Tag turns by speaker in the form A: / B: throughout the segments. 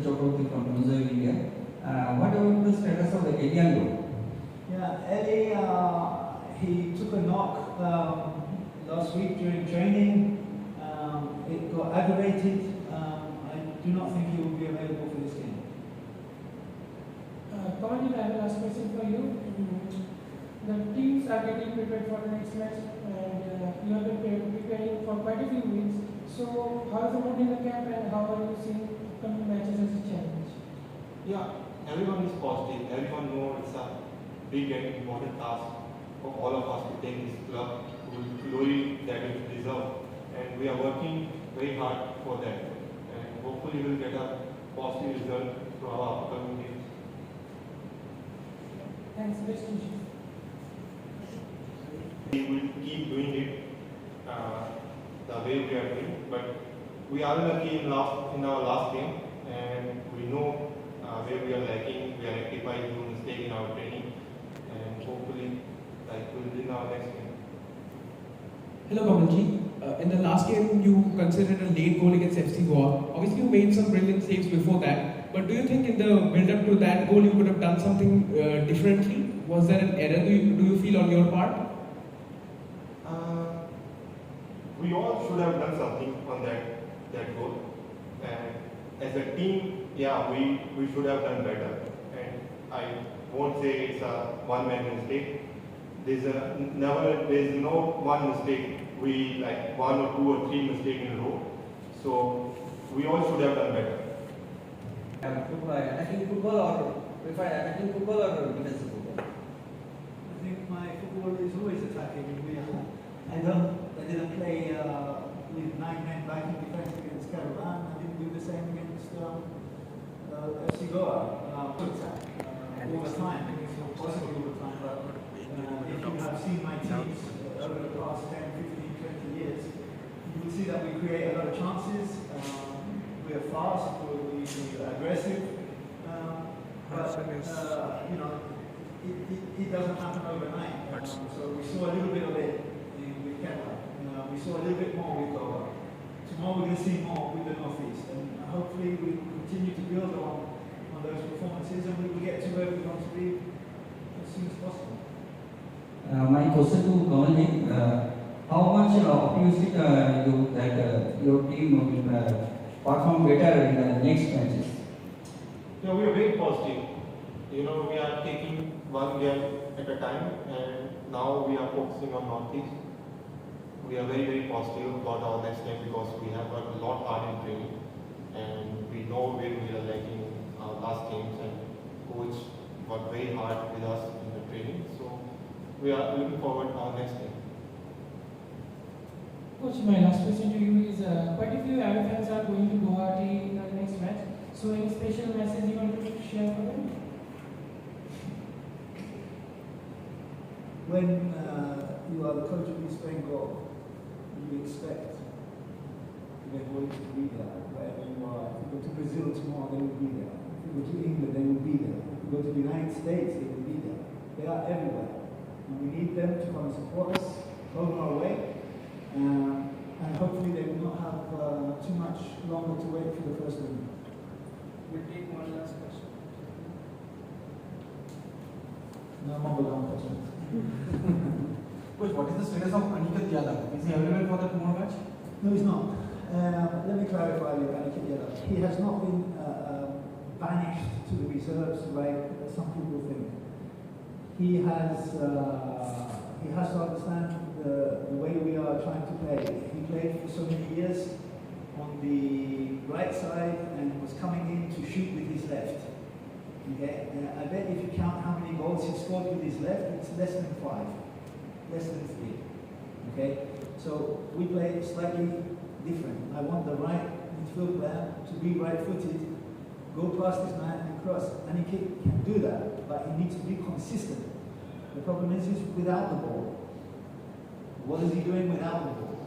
A: from India. What about the status of the Eliango?
B: Yeah, Ellie, he took a knock last week during training. It got aggravated. I do not think he will be available for this game.
C: Commander, I have a last question for you. The teams are getting prepared for the next match, and you have been preparing for quite a few weeks. So, how is the mood in the camp, and how are you seeing upcoming matches as a challenge?
D: Yeah, everyone is positive. Everyone knows it's a big and important task for all of us to take this club to glory that it deserves. And we are working very hard for that. And hopefully we will get a positive result from our upcoming games.
C: Thanks, best wishes.
D: We will keep doing it the way we are doing, but we are lucky in our last game, and we know where we are lacking. We are rectifying the mistake in our training, and hopefully we will win our next game.
E: Hello, Kamalji. In the last game, you considered a late goal against FC Goa. Obviously, you made some brilliant saves before that. But do you think in the build-up to that goal, you could have done something differently? Was there an error? Do you feel on your part?
D: We all should have done something on that goal. And as a team, yeah, we should have done better. And I won't say it's a one-man mistake. There's no one mistake. We like one or two or three mistakes in a row. So we all should have done better.
A: Attacking football or prefer attacking football or defensive football?
B: I think my football is always attacking. I didn't play with 9 men back in defense against Caravan. I didn't do the same against FC Goa. Attack all the time, possibly all the time. But if you have seen my teams over the past 10, 15, 20 years, you will see that we create a lot of chances. We are fast, we're aggressive, but you know, it doesn't happen overnight. So we saw a little bit of it with Kerala. We saw a little bit more with Goa. Tomorrow we're going to see more with the Northeast, and hopefully we continue to build on those performances, and we will get to where we want to be as soon as possible.
A: My question to Kamalji, how much optimistic you that your team will perform better in the next matches?
D: Yeah, we are very positive. We are taking one game at a time, and now we are focusing on Northeast. We are very, very positive about our next game because we have worked a lot hard in training, and we know where we are lacking our last games, and coach worked very hard with us in the training. So we are looking forward to our next game.
C: Coach, my last question to you is, quite a few Arab fans are going to Guwahati in the next match. So any special message you want to share for them?
B: When you are the coach of East Bengal, you expect everybody to be there wherever you are. If you go to Brazil tomorrow, they will be there. If you go to England, they will be there. If you go to the United States, they will be there. They are everywhere. And we need them to come and support us, home or away. And hopefully they will not have too much longer to wait for the first game.
C: We'll take one last question.
B: No more questions.
F: Coach, what is the status of Aniket Yadav? Is he available for the tomorrow match?
B: No, he's not. Let me clarify with Aniket Yadav. He has not been banished to the reserves like some people think. He has to understand the way we are trying to play. He played for so many years on the right side and was coming in to shoot with his left. Okay, I bet if you count how many goals he scored with his left, it's less than 5, less than 3. Okay, so we play slightly different. I want the right midfield player to be right-footed, go past this man and cross. And he can do that, but he needs to be consistent. The problem is he's without the ball. What is he doing without the ball?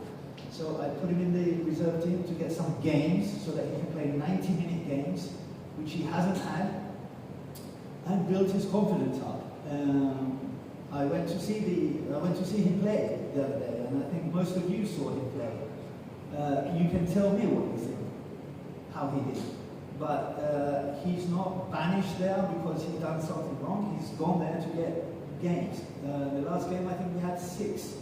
B: So I put him in the reserve team to get some games so that he can play 90-minute games, which he hasn't had, and build his confidence up. I went to see him play the other day, and I think most of you saw him play. You can tell me what you think, how he did. But he's not banished there because he's done something wrong. He's gone there to get games. The last game, I think we had 6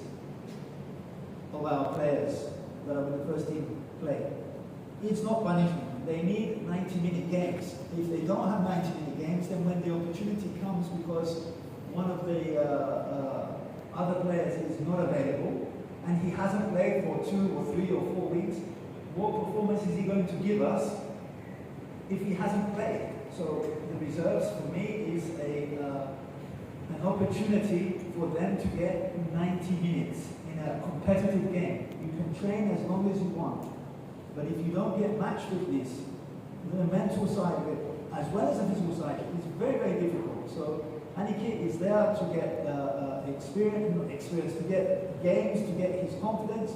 B: of our players that are in the first team play. It's not punishment. They need 90-minute games. If they don't have 90-minute games, then when the opportunity comes because one of the other players is not available and he hasn't played for 2 or 3 or 4 weeks, what performance is he going to give us if he hasn't played? So the reserves for me is an opportunity for them to get 90 minutes in a competitive game. You can train as long as you want, but if you don't get matched with this, the mental side of it, as well as the physical side, is very, very difficult. So Aniki is there to get experience, to get games, to get his confidence,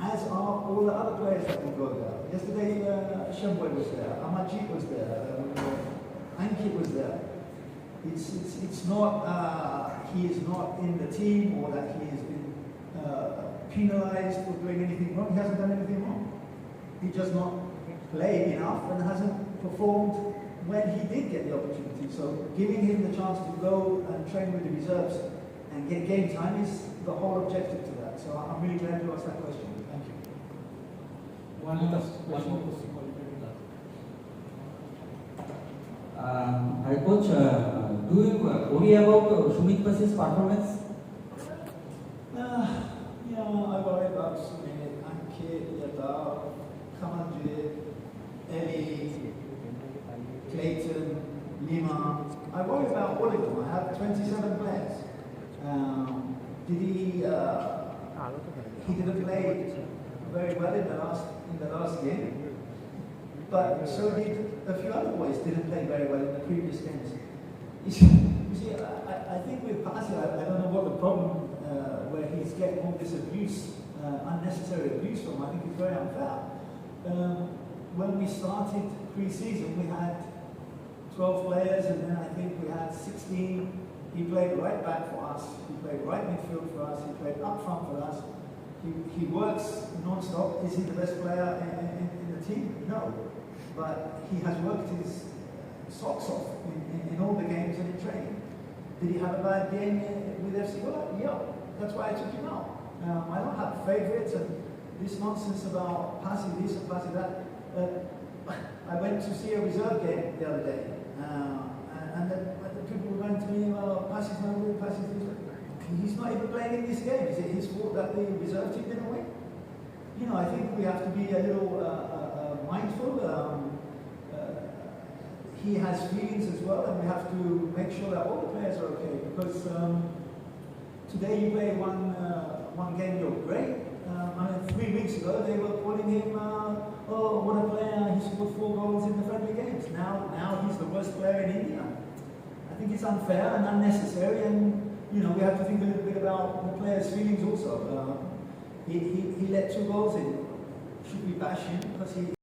B: as are all the other players that will go there. Yesterday, Shemboy was there, Amajit was there, Ankit was there. It's not, he is not in the team or that he has been penalized for doing anything wrong. He hasn't done anything wrong. He just not played enough and hasn't performed when he did get the opportunity. So giving him the chance to go and train with the reserves and get game time is the whole objective to that. So I'm really glad you asked that question. Thank you.
F: One more question.
A: Hi coach, do you worry about Sumit Pasi's performance?
B: Yeah, I worry about Sumit, Ankit, Yadav, Kamanjit, Eli, Clayton, Lima. I worry about all of them. I have 27 players. He didn't play very well in the last game, but so did a few other boys. Didn't play very well in the previous games. You see, I think with Pasi, I don't know what the problem where he's getting all this abuse, unnecessary abuse from. I think it's very unfair. When we started pre-season, we had 12 players, and then I think we had 16. He played right back for us. He played right midfield for us. He played up front for us. He works non-stop. Is he the best player in the team? No. But he has worked his socks off in all the games and in training. Did he have a bad game with FC Gola? Yeah. That's why I took him out. I don't have favourites and this nonsense about passing this and passing that. I went to see a reserve game the other day. And then people were going to me, passing no good, passing this. He's not even playing in this game. Is it his fault that the reserve team didn't win? You know, I think we have to be a little mindful. He has feelings as well, and we have to make sure that all the players are okay. Because today you play one game, you're great. 3 weeks ago they were calling him, oh, what a player! He scored 4 goals in the friendly games. Now he's the worst player in India. I think it's unfair and unnecessary, and you know we have to think a little bit about the players' feelings also. He let 2 goals in. Should we bash him because he